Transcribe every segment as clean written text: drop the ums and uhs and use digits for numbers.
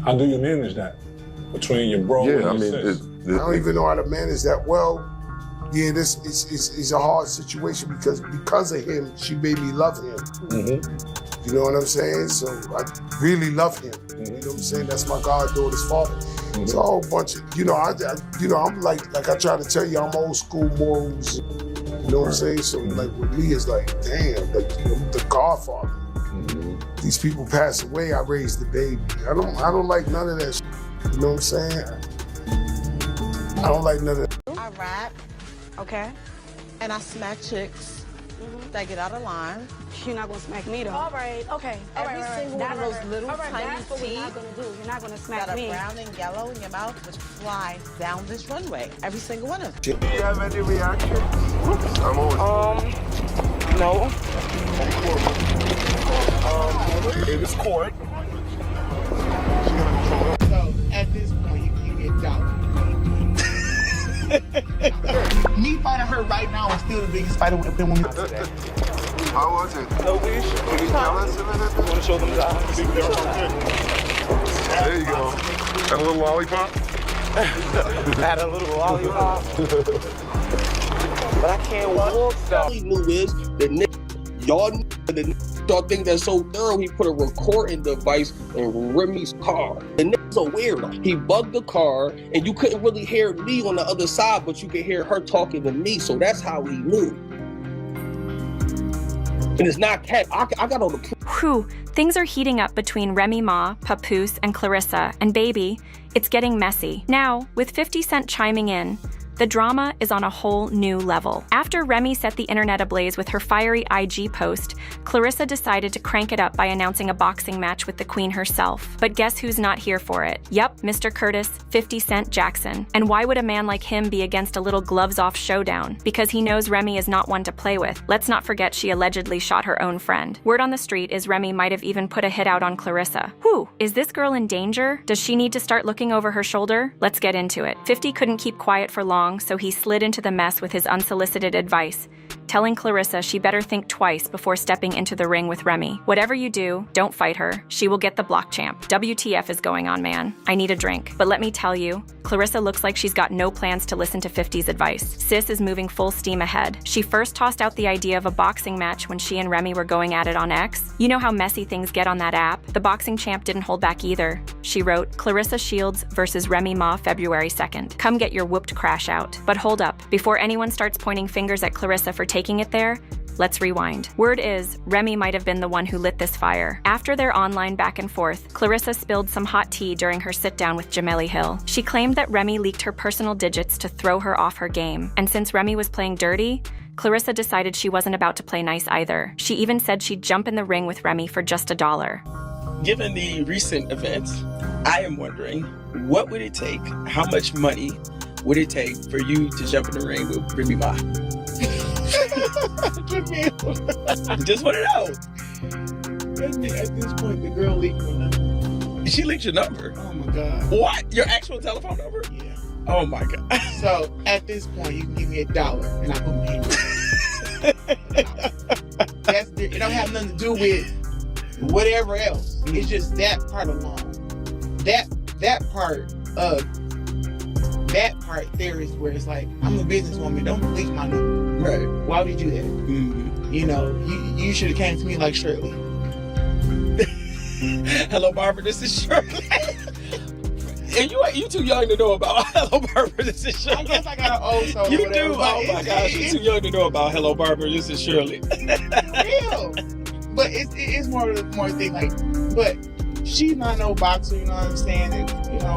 How do you manage that between your bro and your sis? I don't even know how to manage that well. Yeah, this is a hard situation because of him, she made me love him. Mm-hmm. You know what I'm saying? So I really love him. Mm-hmm. You know what I'm saying? That's my goddaughter's father. Mm-hmm. It's a whole bunch of, I'm like I try to tell you, I'm old school morals. You know what I'm saying? So like with me, it's like, damn, like, I'm the godfather. Mm-hmm. These people pass away, I raised the baby. I don't like none of that shit. You know what I'm saying? I don't like none of that. I rap. Okay. And I smack chicks that get out of line. You're not gonna smack me though. All right, okay. Every single one of those little tiny that's what we're teeth not gonna do. You're not gonna smack that me. are brown and yellow in your mouth which fly down this runway. Every single one of them. Do you have any reaction? I'm on. No. It was court. So at this point, you get doubt. Me fighting her right now is still the biggest fight with the women today. How was it? No wish. Can you tell us a little bit? Want to show them the eyes? There you go. And a little lollipop? Had a little lollipop. But I can't walk though. All he knew is y'all think that's so thorough, he put a recording device in Remy's car. The nigga's a weirdo. He bugged the car, and you couldn't really hear me on the other side, but you could hear her talking to me, so that's how he knew. And it's not cat. I got all the proof. Whew, things are heating up between Remy Ma, Papoose, and Claressa, and baby, it's getting messy. Now, with 50 Cent chiming in, the drama is on a whole new level. After Remy set the internet ablaze with her fiery IG post, Claressa decided to crank it up by announcing a boxing match with the queen herself. But guess who's not here for it? Yup, Mr. Curtis, 50 Cent Jackson. And why would a man like him be against a little gloves-off showdown? Because he knows Remy is not one to play with. Let's not forget she allegedly shot her own friend. Word on the street is Remy might have even put a hit out on Claressa. Whew, is this girl in danger? Does she need to start looking over her shoulder? Let's get into it. 50 couldn't keep quiet for long, so he slid into the mess with his unsolicited advice, telling Claressa she better think twice before stepping into the ring with Remy. Whatever you do, don't fight her. She will get the block champ. WTF is going on, man? I need a drink. But let me tell you, Claressa looks like she's got no plans to listen to 50's advice. Sis is moving full steam ahead. She first tossed out the idea of a boxing match when she and Remy were going at it on X. You know how messy things get on that app? The boxing champ didn't hold back either. She wrote, Claressa Shields versus Remy Ma, February 2nd. Come get your whooped crash out. But hold up, before anyone starts pointing fingers at Claressa for taking it there, let's rewind. Word is, Remy might have been the one who lit this fire. After their online back and forth, Claressa spilled some hot tea during her sit-down with Jemele Hill. She claimed that Remy leaked her personal digits to throw her off her game. And since Remy was playing dirty, Claressa decided she wasn't about to play nice either. She even said she'd jump in the ring with Remy for just $1. Given the recent events, I am wondering, what would it take? How much money would it take for you to jump in the ring with Remy Ma? Just want to know. At this point, the girl leaked my number. She leaked your number? Oh my God. What? Your actual telephone number? Yeah. Oh my God. So at this point, you can give me $1 and I put my hand in it. It don't have nothing to do with whatever else. It's just that part alone. That part there is where it's like, I'm a businesswoman, don't leak my number. Right. Why would you do that? Mm-hmm. You know, you should have came to me like Shirley. Hello, Barbara, this is Shirley. And you too young to know about Hello, Barbara, this is Shirley. I guess I got an old soul. You do? Oh my gosh, you're too young to know about Hello, Barbara, this is Shirley. Real. But it's more thing like, but she's not no boxer, you know what I'm saying? And, you know,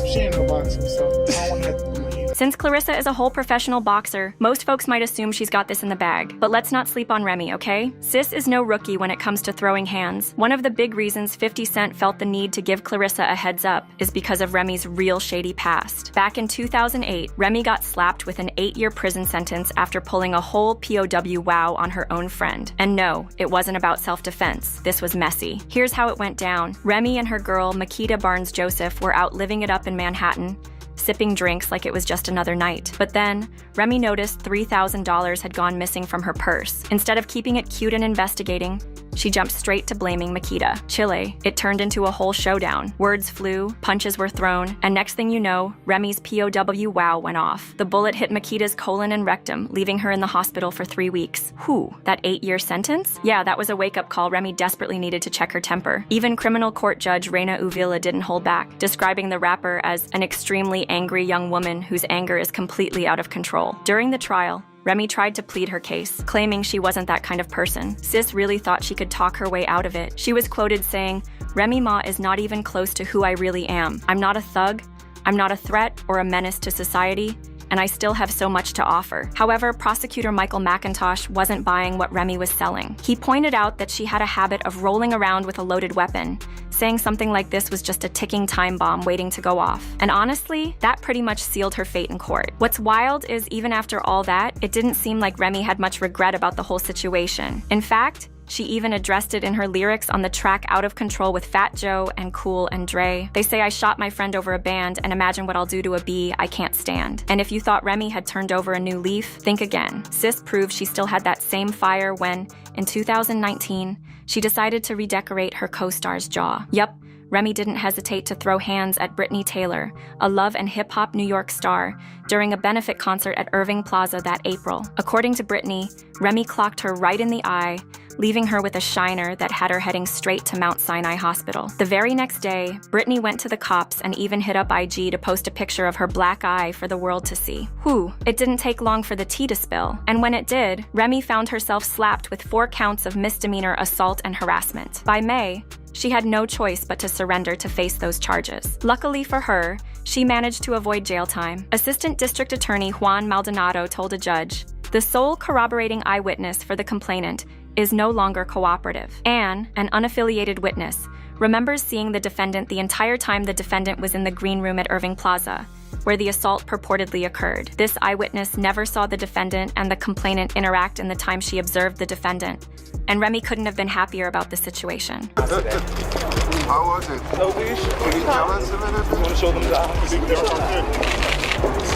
she ain't no boxer, so I don't want to have to put my hand. Since Claressa is a whole professional boxer, most folks might assume she's got this in the bag. But let's not sleep on Remy, okay? Sis is no rookie when it comes to throwing hands. One of the big reasons 50 Cent felt the need to give Claressa a heads up is because of Remy's real shady past. Back in 2008, Remy got slapped with an 8-year prison sentence after pulling a whole POW wow on her own friend. And no, it wasn't about self-defense. This was messy. Here's how it went down. Remy and her girl, Makita Barnes-Joseph, were out living it up in Manhattan, sipping drinks like it was just another night. But then, Remy noticed $3,000 had gone missing from her purse. Instead of keeping it cute and investigating, she jumped straight to blaming Makita. Chile, it turned into a whole showdown. Words flew, punches were thrown, and next thing you know, Remy's POW wow went off. The bullet hit Makita's colon and rectum, leaving her in the hospital for 3 weeks. Whew, that 8-year sentence? Yeah, that was a wake-up call Remy desperately needed to check her temper. Even criminal court judge Reina Uvila didn't hold back, describing the rapper as an extremely angry young woman whose anger is completely out of control. During the trial, Remy tried to plead her case, claiming she wasn't that kind of person. Sis really thought she could talk her way out of it. She was quoted saying, "Remy Ma is not even close to who I really am. I'm not a thug, I'm not a threat or a menace to society, and I still have so much to offer." However, prosecutor Michael McIntosh wasn't buying what Remy was selling. He pointed out that she had a habit of rolling around with a loaded weapon, saying something like this was just a ticking time bomb waiting to go off. And honestly, that pretty much sealed her fate in court. What's wild is even after all that, it didn't seem like Remy had much regret about the whole situation. In fact, she even addressed it in her lyrics on the track Out of Control with Fat Joe and Cool and Dre. They say, "I shot my friend over a band, and imagine what I'll do to a bee I can't stand." And if you thought Remy had turned over a new leaf, think again. Sis proved she still had that same fire when, in 2019, she decided to redecorate her co-star's jaw. Yup, Remy didn't hesitate to throw hands at Brittany Taylor, a love and hip-hop New York star, during a benefit concert at Irving Plaza that April. According to Brittany, Remy clocked her right in the eye, leaving her with a shiner that had her heading straight to Mount Sinai Hospital. The very next day, Brittany went to the cops and even hit up IG to post a picture of her black eye for the world to see. Whew, it didn't take long for the tea to spill. And when it did, Remy found herself slapped with 4 counts of misdemeanor assault and harassment. By May, she had no choice but to surrender to face those charges. Luckily for her, she managed to avoid jail time. Assistant District Attorney Juan Maldonado told a judge, "The sole corroborating eyewitness for the complainant is no longer cooperative. Anne, an unaffiliated witness, remembers seeing the defendant the entire time the defendant was in the green room at Irving Plaza, where the assault purportedly occurred. This eyewitness never saw the defendant and the complainant interact in the time she observed the defendant, and Remy couldn't have been happier about the situation." How was it? No wish. Can you tell us a little bit? Want to show them the eyes?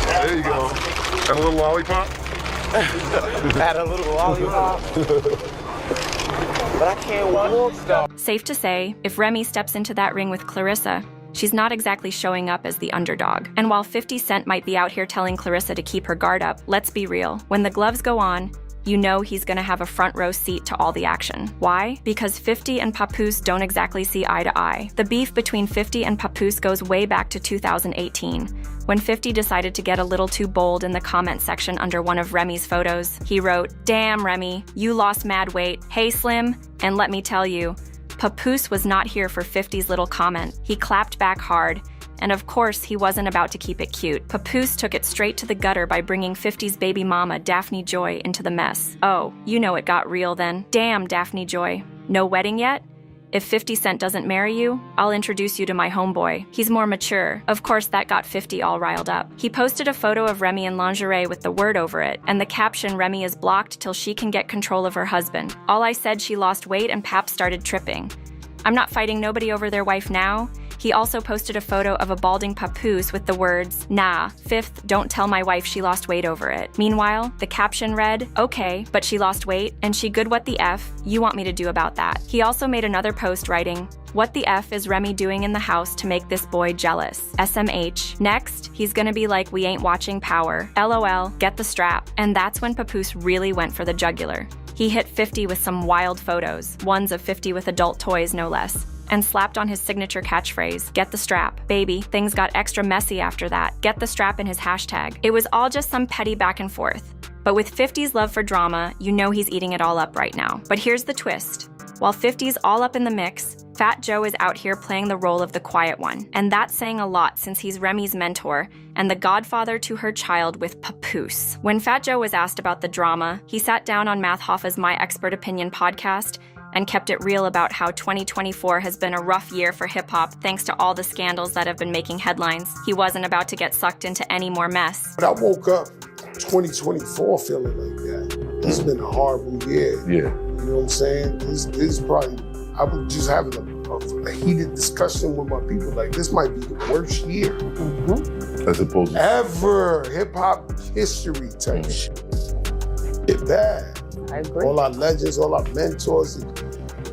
There you go. And a little lollipop? Had a little lollipop. But I can't walk stuff. Safe to say, if Remy steps into that ring with Claressa, she's not exactly showing up as the underdog. And while 50 Cent might be out here telling Claressa to keep her guard up, let's be real. When the gloves go on, you know he's gonna have a front row seat to all the action. Why? Because 50 and Papoose don't exactly see eye to eye. The beef between 50 and Papoose goes way back to 2018, when 50 decided to get a little too bold in the comment section under one of Remy's photos. He wrote, "Damn, Remy, you lost mad weight. Hey, Slim, and let me tell you, Papoose was not here for 50's little comment. He clapped back hard. And of course, he wasn't about to keep it cute. Papoose took it straight to the gutter by bringing 50's baby mama, Daphne Joy, into the mess. Oh, you know it got real then. Damn, Daphne Joy. No wedding yet? If 50 Cent doesn't marry you, I'll introduce you to my homeboy. He's more mature." Of course, that got 50 all riled up. He posted a photo of Remy in lingerie with the word over it, and the caption, "Remy is blocked till she can get control of her husband. All I said, she lost weight and Pap started tripping. I'm not fighting nobody over their wife now." He also posted a photo of a balding Papoose with the words, "Nah, 5th, don't tell my wife she lost weight over it." Meanwhile, the caption read, "Okay, but she lost weight, and she good what the F, you want me to do about that?" He also made another post writing, "What the F is Remy doing in the house to make this boy jealous? SMH. Next, he's gonna be like, we ain't watching Power. LOL, get the strap." And that's when Papoose really went for the jugular. He hit 50 with some wild photos, ones of 50 with adult toys no less, and slapped on his signature catchphrase, "Get the strap." Baby, things got extra messy after that. Get the strap in his hashtag. It was all just some petty back and forth. But with 50's love for drama, you know he's eating it all up right now. But here's the twist. While 50's all up in the mix, Fat Joe is out here playing the role of the quiet one. And that's saying a lot since he's Remy's mentor and the godfather to her child with Papoose. When Fat Joe was asked about the drama, he sat down on Math Hoffa's My Expert Opinion podcast and kept it real about how 2024 has been a rough year for hip-hop thanks to all the scandals that have been making headlines. He wasn't about to get sucked into any more mess. But I woke up 2024 feeling like that. It's been a horrible year. Yeah. You know what I'm saying? This is probably, I was just having a heated discussion with my people, like this might be the worst year. As opposed to ever hip-hop history type shit. It's bad. I agree. All our legends, all our mentors,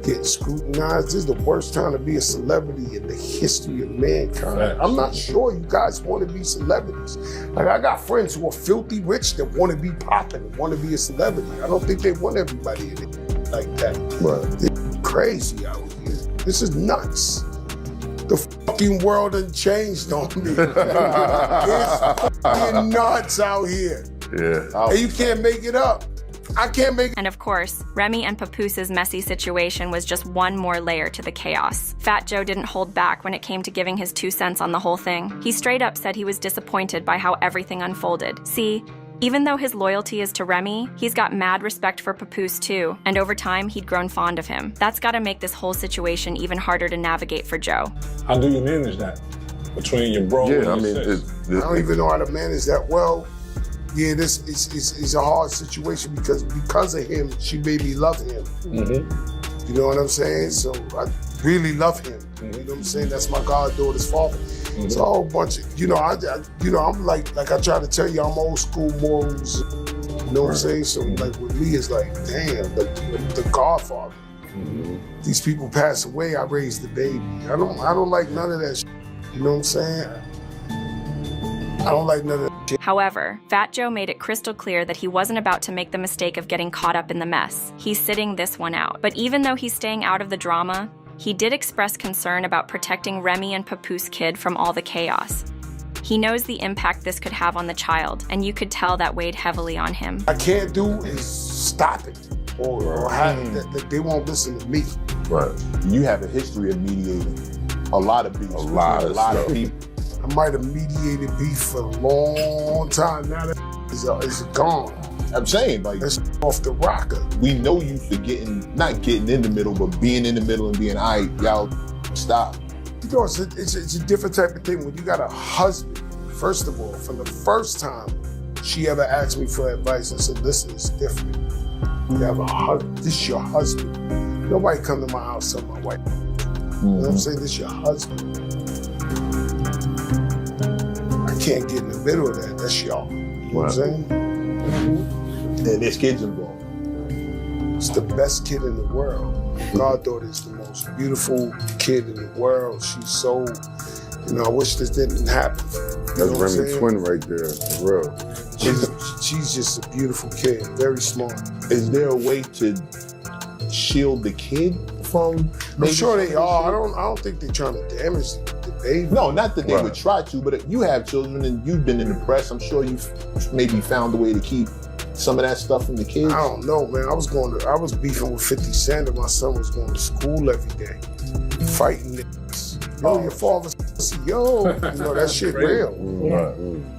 getting scrutinized. This is the worst time to be a celebrity in the history of mankind. Facts. I'm not sure you guys want to be celebrities. Like, I got friends who are filthy rich that want to be popping, want to be a celebrity. I don't think they want everybody in it like that. Right. It's crazy out here. This is nuts. The fucking world done changed on me. It's fucking nuts out here. Yeah. And you can't make it up. I can't make it. And of course, Remy and Papoose's messy situation was just one more layer to the chaos. Fat Joe didn't hold back when it came to giving his 2 cents on the whole thing. He straight up said he was disappointed by how everything unfolded. See, even though his loyalty is to Remy, he's got mad respect for Papoose too, and over time, he'd grown fond of him. That's gotta make this whole situation even harder to navigate for Joe. How do you manage that between your bro and your sis? I don't even know how to manage that well. Yeah, this is a hard situation because of him, she made me love him. Mm-hmm. You know what I'm saying? So I really love him. You know what I'm saying? That's my goddaughter's father. Mm-hmm. It's a whole bunch of, I'm like I try to tell you, I'm old school morals. You know what I'm saying? So like with me, it's like, damn, the godfather. Mm-hmm. These people pass away, I raised the baby. I don't like none of that shit. You know what I'm saying? I don't like none of that shit. However, Fat Joe made it crystal clear that he wasn't about to make the mistake of getting caught up in the mess. He's sitting this one out. But even though he's staying out of the drama, he did express concern about protecting Remy and Papoose Kid from all the chaos. He knows the impact this could have on the child, and you could tell that weighed heavily on him. What I can't do is stop it, or have that they won't listen to me. Right. You have a history of mediating a lot of beefs. A lot of people. I might have mediated beef for a long time. Now that is gone. I'm saying, like, that's off the rocker. We know you for not getting in the middle, but being in the middle and being, all right, y'all, stop. You know, it's a different type of thing. When you got a husband, first of all, from the first time she ever asked me for advice, I said, listen, it's different. You have a husband. This is your husband. Nobody come to my house tell my wife. You know what I'm saying? This is your husband. I can't get in the middle of that. That's y'all. You know what I'm saying? And there's kids involved. It's the best kid in the world. My goddaughter is the most beautiful kid in the world. She's so, I wish this didn't happen. That's Remy's twin right there, for real. She's just a beautiful kid, very smart. Is there a way to shield the kid from? I'm sure they are. I don't think they're trying to damage the baby. No, not that they would try to, but if you have children and you've been in the press, I'm sure you've maybe found a way to keep some of that stuff from the kids. I don't know, man. I was beefing with 50 Cent and my son was going to school every day, fighting niggas. Yo, your father's yo. That shit real.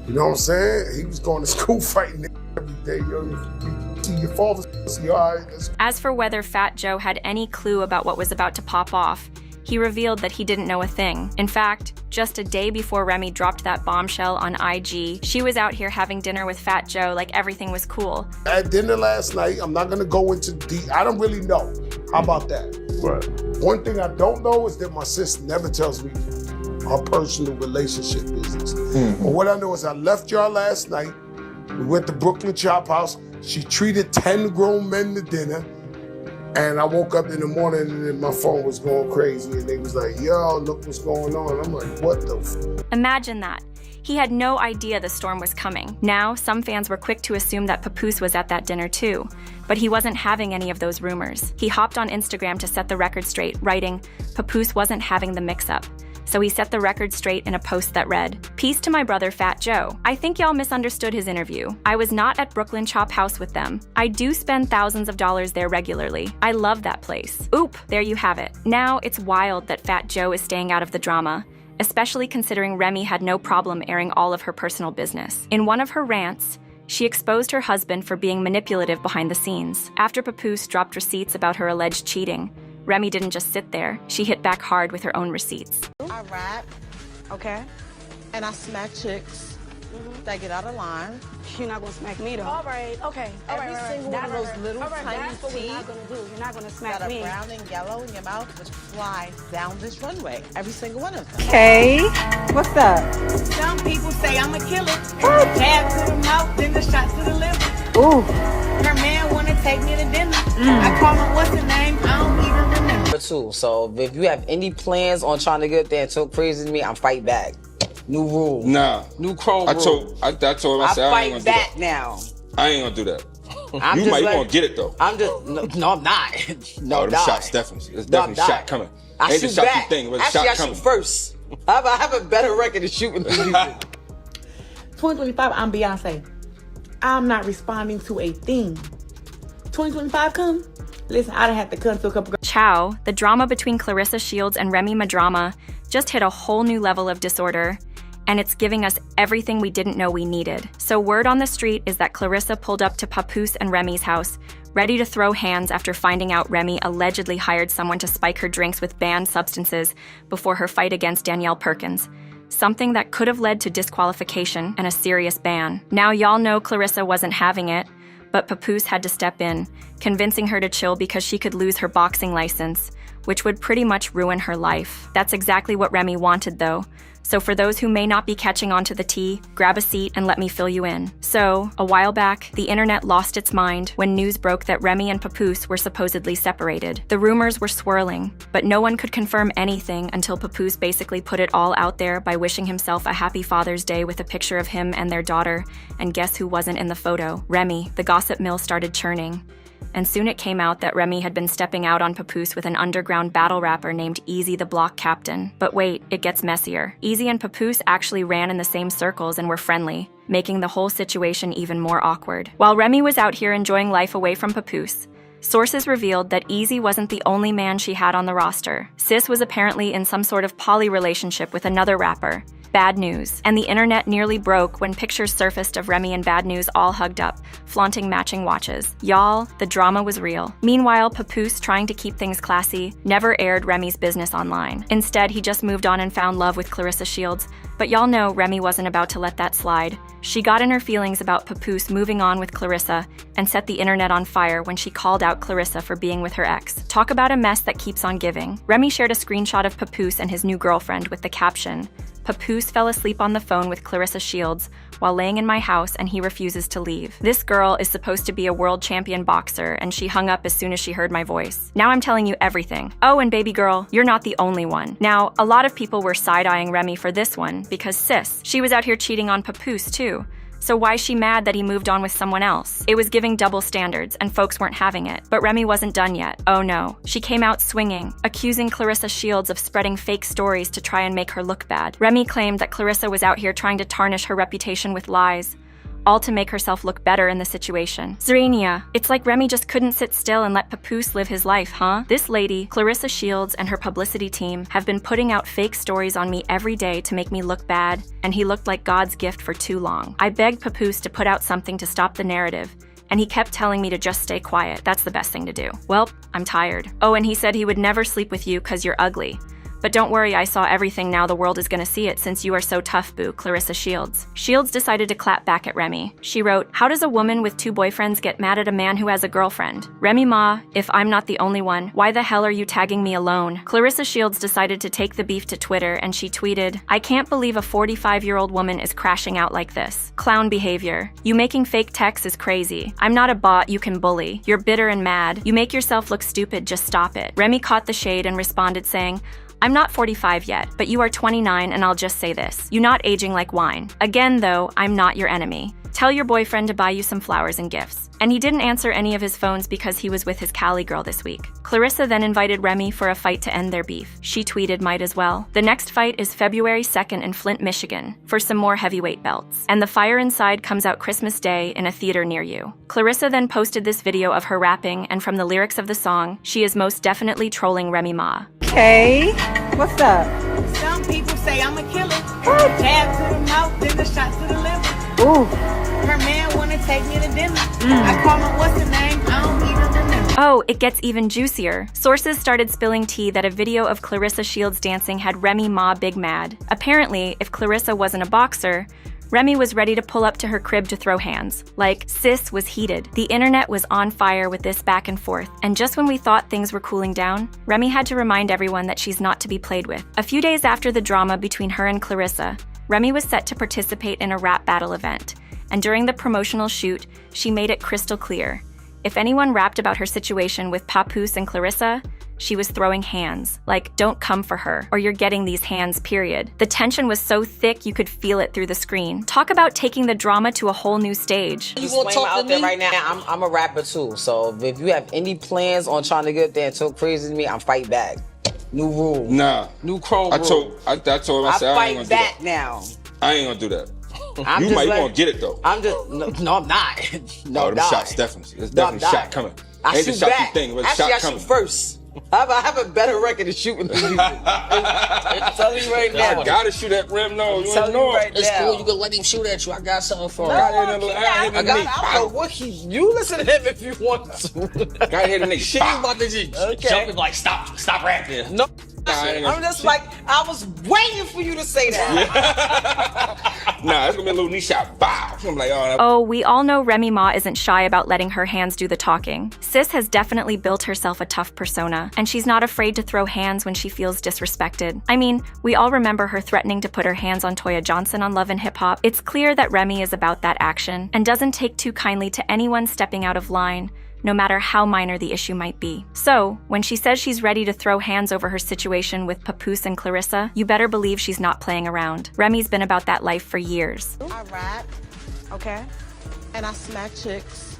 You know what I'm saying? He was going to school fighting niggas every day. Yo, your father's all right. As for whether Fat Joe had any clue about what was about to pop off, he revealed that he didn't know a thing. In fact, just a day before Remy dropped that bombshell on IG, she was out here having dinner with Fat Joe like everything was cool. At dinner last night, I'm not gonna go into I don't really know. How about that? Right. One thing I don't know is that my sister never tells me her personal relationship business. But what I know is I left y'all last night. We went to Brooklyn Chop House. She treated 10 grown men to dinner. And I woke up in the morning and then my phone was going crazy and they was like, yo, look what's going on. I'm like, what the f? Imagine that. He had no idea the storm was coming. Now, some fans were quick to assume that Papoose was at that dinner too, but he wasn't having any of those rumors. He hopped on Instagram to set the record straight, writing, Papoose wasn't having the mix-up. So he set the record straight in a post that read, "Peace to my brother Fat Joe. I think y'all misunderstood his interview. I was not at Brooklyn Chop House with them. I do spend thousands of dollars there regularly. I love that place. Oop, there you have it. Now it's wild that Fat Joe is staying out of the drama, especially considering Remy had no problem airing all of her personal business. In one of her rants, she exposed her husband for being manipulative behind the scenes. After Papoose dropped receipts about her alleged cheating, Remy didn't just sit there. She hit back hard with her own receipts. I rap. Okay. And I smack chicks that get out of line. You're not gonna smack me though. All right, okay. Every single one of those little tiny that's what we're teeth not gonna do. You're not gonna smack that me. are brown and yellow in your mouth just fly down this runway. Every single one of them. Okay, what's up? Some people say I'm a killer. Jab to the mouth, then the shot to the liver. Ooh. Her man wanna take me to dinner. I call him what's her name? I don't even remember. too. So if you have any plans on trying to get there and talk crazy to me, I'm fight back. New rule. Nah. New chrome rule. I told him, I said, I ain't gonna fight back do that. now. I ain't gonna do that. You might gonna get it though. I'm just no, I'm not. No, them shots definitely. There's definitely a shot coming. I ain't shoot the shot back. you think, but Actually, shot I coming. shoot first. I have a better record of shooting than you do. 2025, I'm Beyonce. I'm not responding to a thing. 2025 come. Listen, I done had to come to a couple. Chow, the drama between Claressa Shields and Remy Ma just hit a whole new level of disorder, and it's giving us everything we didn't know we needed. So word on the street is that Claressa pulled up to Papoose and Remy's house, ready to throw hands after finding out Remy allegedly hired someone to spike her drinks with banned substances before her fight against Danielle Perkins. Something that could have led to disqualification and a serious ban. Now y'all know Claressa wasn't having it, but Papoose had to step in, convincing her to chill because she could lose her boxing license, which would pretty much ruin her life. That's exactly what Remy wanted though. So for those who may not be catching on to the tea, grab a seat and let me fill you in. So, a while back, the internet lost its mind when news broke that Remy and Papoose were supposedly separated. The rumors were swirling, but no one could confirm anything until Papoose basically put it all out there by wishing himself a happy Father's Day with a picture of him and their daughter, and guess who wasn't in the photo? Remy. The gossip mill started churning. And soon it came out that Remy had been stepping out on Papoose with an underground battle rapper named Easy the Block Captain. But wait, it gets messier. Easy and Papoose actually ran in the same circles and were friendly, making the whole situation even more awkward. While Remy was out here enjoying life away from Papoose, sources revealed that Easy wasn't the only man she had on the roster. Sis was apparently in some sort of poly relationship with another rapper. Bad news. And the internet nearly broke when pictures surfaced of Remy and Bad News all hugged up, flaunting matching watches. Y'all, the drama was real. Meanwhile, Papoose, trying to keep things classy, never aired Remy's business online. Instead, he just moved on and found love with Claressa Shields. But y'all know Remy wasn't about to let that slide. She got in her feelings about Papoose moving on with Claressa and set the internet on fire when she called out Claressa for being with her ex. Talk about a mess that keeps on giving. Remy shared a screenshot of Papoose and his new girlfriend with the caption, "Papoose fell asleep on the phone with Claressa Shields while laying in my house and he refuses to leave. This girl is supposed to be a world champion boxer and she hung up as soon as she heard my voice. Now I'm telling you everything. Oh, and baby girl, you're not the only one." Now, a lot of people were side-eyeing Remy for this one because sis, she was out here cheating on Papoose too. So why's she mad that he moved on with someone else? It was giving double standards, and folks weren't having it. But Remy wasn't done yet. Oh no. She came out swinging, accusing Claressa Shields of spreading fake stories to try and make her look bad. Remy claimed that Claressa was out here trying to tarnish her reputation with lies, all to make herself look better in the situation. Zrania, it's like Remy just couldn't sit still and let Papoose live his life, huh? This lady, Claressa Shields, and her publicity team have been putting out fake stories on me every day to make me look bad, and he looked like God's gift for too long. I begged Papoose to put out something to stop the narrative, and he kept telling me to just stay quiet. That's the best thing to do. Well, I'm tired. Oh, and he said he would never sleep with you because you're ugly. But don't worry, I saw everything. Now the world is gonna see it since you are so tough, boo, Claressa Shields. Shields decided to clap back at Remy. She wrote, "How does a woman with 2 boyfriends get mad at a man who has a girlfriend? Remy Ma, if I'm not the only one, why the hell are you tagging me alone?" Claressa Shields decided to take the beef to Twitter and she tweeted, "I can't believe a 45-year-old woman is crashing out like this. Clown behavior. You making fake texts is crazy. I'm not a bot you can bully. You're bitter and mad. You make yourself look stupid, just stop it." Remy caught the shade and responded saying, "I'm not 45 yet, but you are 29 and I'll just say this. You're not aging like wine. Again though, I'm not your enemy. Tell your boyfriend to buy you some flowers and gifts." And he didn't answer any of his phones because he was with his Cali girl this week. Claressa then invited Remy for a fight to end their beef. She tweeted, "Might as well." The next fight is February 2nd in Flint, Michigan, for some more heavyweight belts. And The Fire Inside comes out Christmas Day in a theater near you. Claressa then posted this video of her rapping, and from the lyrics of the song, she is most definitely trolling Remy Ma. Okay, what's up? Some people say I'm a killer. Jab to the mouth, then the shot to the liver. Ooh. Her man wanna take me to dinner. I call him what's the name? I don't even remember. Oh, it gets even juicier. Sources started spilling tea that a video of Claressa Shields dancing had Remy Ma big mad. Apparently, if Claressa wasn't a boxer, Remy was ready to pull up to her crib to throw hands. Like, sis was heated. The internet was on fire with this back and forth. And just when we thought things were cooling down, Remy had to remind everyone that she's not to be played with. A few days after the drama between her and Claressa, Remy was set to participate in a rap battle event. And during the promotional shoot, she made it crystal clear. If anyone rapped about her situation with Papoose and Claressa, she was throwing hands, like, don't come for her, or you're getting these hands, period. The tension was so thick you could feel it through the screen. Talk about taking the drama to a whole new stage. You want to talk out there right now? I'm a rapper too, so if you have any plans on trying to get there and talk crazy to me, I'm fight back. New rule. Nah. New chrome I rule. told him, I said, I ain't gonna fight do back that. now. I ain't gonna do that. You might want to get it though. I'm just no, I'm not. No, them shots definitely. There's definitely a shot coming. I Ain't shoot the shot back. you think, but Actually, shot I coming. shoot first. I have a better record of shooting than you. I'm telling you right now. I gotta shoot at Rem. No, you telling ain't know you right It's now. cool. You can let him shoot at you. I got something for him. I don't know what you listen to him if you want to. Got hit in the She ain't about to just jump and like stop rapping. No. I'm just like, I was waiting for you to say that. Nah, it's gonna be a little knee shot. Bow. I'm like, Oh, we all know Remy Ma isn't shy about letting her hands do the talking. Sis has definitely built herself a tough persona, and she's not afraid to throw hands when she feels disrespected. I mean, we all remember her threatening to put her hands on Toya Johnson on Love and Hip Hop. It's clear that Remy is about that action, and doesn't take too kindly to anyone stepping out of line, no matter how minor the issue might be. So, when she says she's ready to throw hands over her situation with Papoose and Claressa, you better believe she's not playing around. Remy's been about that life for years. I rap, Okay. and I smack chicks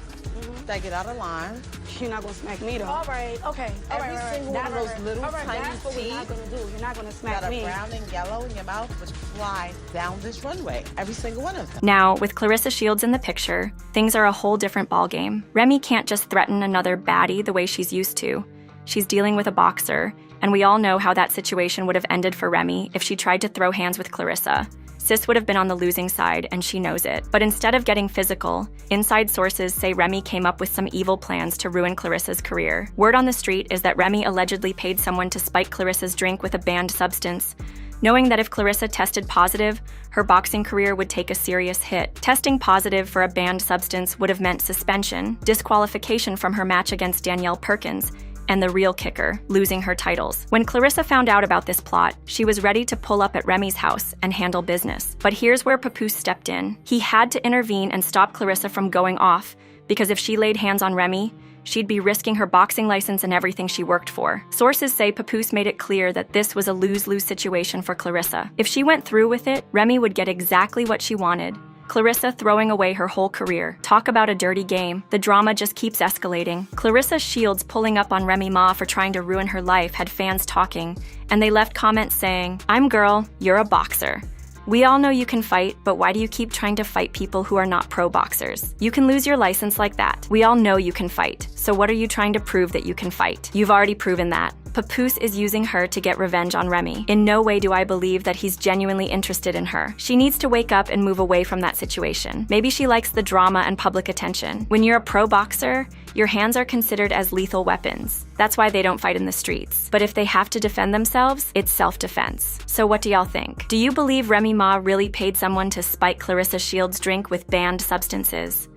that get out of line. You're not gonna smack me though. All right. Okay. Every single one of those little tiny That's what we're not teeth gonna do. You're not gonna smack that are me. brown and yellow in your mouth would fly down this runway. Every single one of them. Now, with Claressa Shields in the picture, things are a whole different ballgame. Remy can't just threaten another baddie the way she's used to. She's dealing with a boxer, and we all know how that situation would have ended for Remy if she tried to throw hands with Claressa. Sis would have been on the losing side, and she knows it. But instead of getting physical, inside sources say Remy came up with some evil plans to ruin Claressa's career. Word on the street is that Remy allegedly paid someone to spike Claressa's drink with a banned substance, knowing that if Claressa tested positive, her boxing career would take a serious hit. Testing positive for a banned substance would have meant suspension, disqualification from her match against Danielle Perkins, and the real kicker, losing her titles. When Claressa found out about this plot, she was ready to pull up at Remy's house and handle business. But here's where Papoose stepped in. He had to intervene and stop Claressa from going off, because if she laid hands on Remy, she'd be risking her boxing license and everything she worked for. Sources say Papoose made it clear that this was a lose-lose situation for Claressa. If she went through with it, Remy would get exactly what she wanted. Claressa throwing away her whole career. Talk about a dirty game. The drama just keeps escalating. Claressa Shields pulling up on Remy Ma for trying to ruin her life had fans talking, and they left comments saying, "I'm girl, you're a boxer. We all know you can fight, but why do you keep trying to fight people who are not pro boxers? You can lose your license like that. We all know you can fight. So what are you trying to prove that you can fight? You've already proven that." Papoose is using her to get revenge on Remy. In no way do I believe that he's genuinely interested in her. She needs to wake up and move away from that situation. Maybe she likes the drama and public attention. When you're a pro boxer, your hands are considered as lethal weapons. That's why they don't fight in the streets. But if they have to defend themselves, it's self-defense. So what do y'all think? Do you believe Remy Ma really paid someone to spike Claressa Shields' drink with banned substances?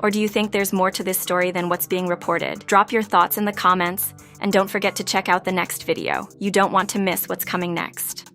Or do you think there's more to this story than what's being reported? Drop your thoughts in the comments, and don't forget to check out the next video. You don't want to miss what's coming next.